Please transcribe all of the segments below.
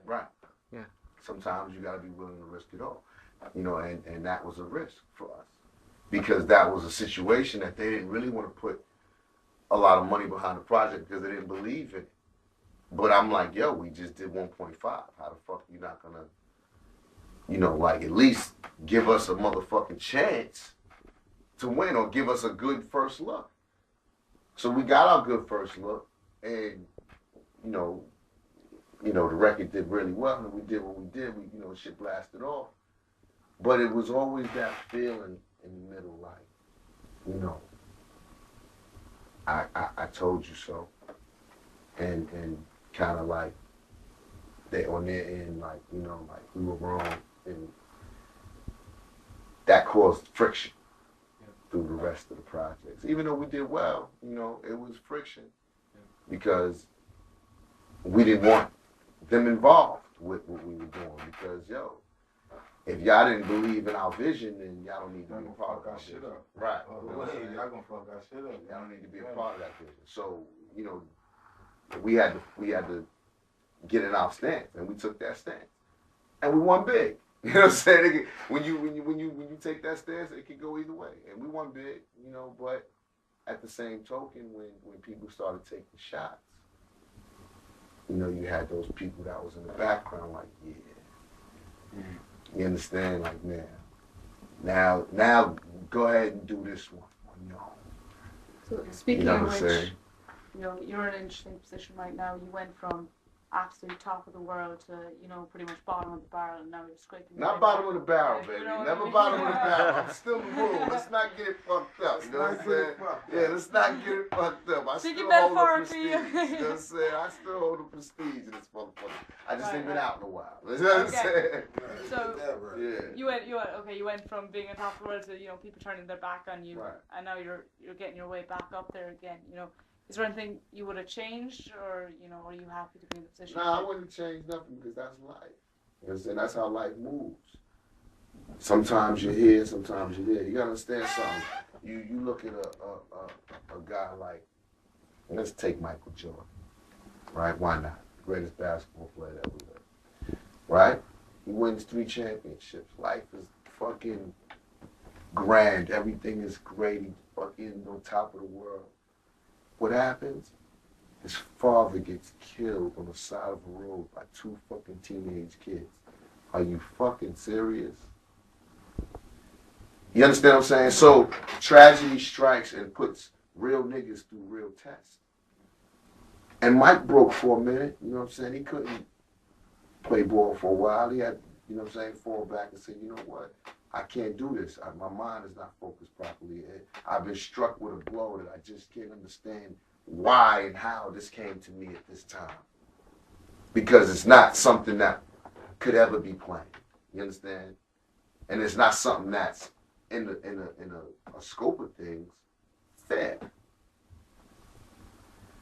Right. Yeah. Sometimes you got to be willing to risk it all. And that was a risk for us. Because that was a situation that they didn't really want to put a lot of money behind the project because they didn't believe in it. But I'm like, yo, we just did 1.5. How the fuck you not gonna, at least give us a motherfucking chance to win or give us a good first look? So we got our good first look, and the record did really well, and we did what we did. Shit blasted off. But it was always that feeling in the middle, like, I told you so, and kind of like they on their end, like like we were wrong, and that caused friction through the rest of the projects. Even though we did well, it was friction because we didn't want them involved with what we were doing because if y'all didn't believe in our vision, then y'all don't need to be a part of our vision. Right. Y'all gonna fuck our shit up. Y'all don't need to be a part of that vision. So, we had to get in our stance, and we took that stance. And we won big. You know what I'm saying? When you take that stance, it can go either way. And we won big, but at the same token, when people started taking shots, you had those people that was in the background like, yeah. You understand? Like, now go ahead and do this one. So speaking of which, you're in an interesting position right now. You went from absolute top of the world to, pretty much bottom of the barrel, and now you're scraping. Not bottom of the barrel, baby. Never bottom of the barrel. I'm still in the room. Let's not get it fucked up. You know what I'm saying? Yeah, let's not get it fucked up. I still hold the prestige. You know what I'm saying? I still hold the prestige in this motherfucker. I just ain't been out in a while. You know what I'm saying? So yeah. you went from being on top of the world to people turning their back on you, right. And now you're getting your way back up there again. Is there anything you would have changed, or are you happy to be in the position? Nah, I wouldn't change nothing because that's life. You know what I'm saying? That's how life moves. Sometimes you're here, sometimes you're there. You gotta understand something. You look at a guy like, let's take Michael Jordan, right? Why not? Greatest basketball player that we lived, right? He wins 3 championships. Life is fucking grand. Everything is great. He's fucking on top of the world. What happens? His father gets killed on the side of the road by 2 fucking teenage kids. Are you fucking serious? You understand what I'm saying? So tragedy strikes and puts real niggas through real tests. And Mike broke for a minute, you know what I'm saying? He couldn't play ball for a while. He had, fall back and say, you know what? I can't do this. My mind is not focused properly. I've been struck with a blow that I just can't understand why and how this came to me at this time. Because it's not something that could ever be planned. You understand? And it's not something that's in a scope of things fair.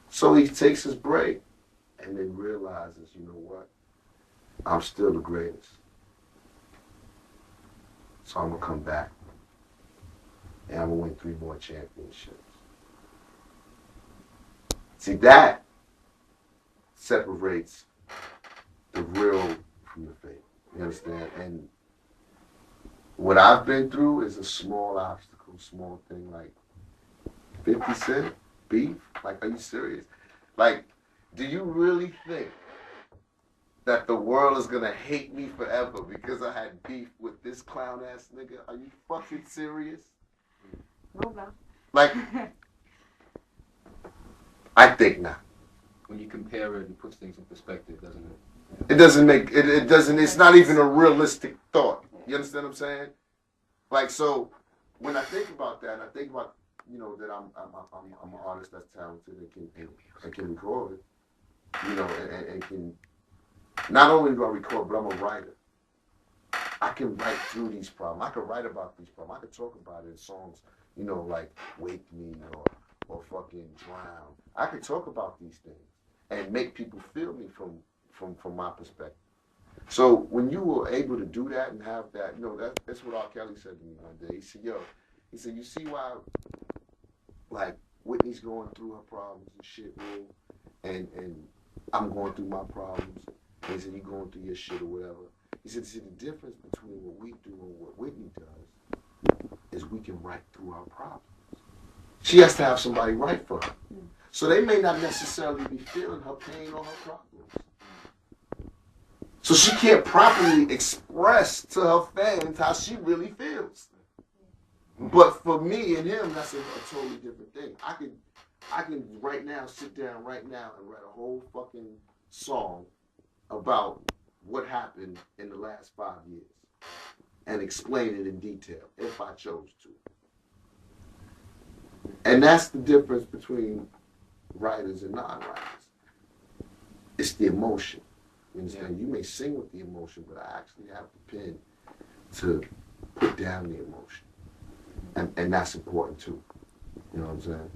So he takes his break and then realizes, you know what? I'm still the greatest. So I'm going to come back, and I'm going to win 3 more championships. See, that separates the real from the fake. You understand? And what I've been through is a small obstacle, small thing, like 50 Cent, beef. Like, are you serious? Like, do you really think that the world is gonna hate me forever because I had beef with this clown ass nigga? Are you fucking serious? No, no. Like, I think not. When you compare it and put things in perspective, doesn't it? It doesn't make it doesn't. It's not even a realistic thought. You understand what I'm saying? Like, so when I think about that, and I think about that I'm an artist that's talented and can record, and can. Not only do I record, but I'm a writer. I can write through these problems. I can write about these problems. I can talk about it in songs, like Wake Me or fucking Drown. I can talk about these things and make people feel me from my perspective. So when you were able to do that and have that, that's what R.Kelly said to me one day. He said, you see why, like, Whitney's going through her problems and shit, and I'm going through my problems. And he said, you going through your shit or whatever. He said, see, the difference between what we do and what Whitney does is we can write through our problems. She has to have somebody write for her. So they may not necessarily be feeling her pain or her problems. So she can't properly express to her fans how she really feels. But for me and him, that's a totally different thing. I can right now sit down right now and write a whole fucking song about what happened in the last 5 years and explain it in detail if I chose to. And that's the difference between writers and non-writers. It's the emotion. You understand? You may sing with the emotion, but I actually have the pen to put down the emotion. And that's important too. You know what I'm saying?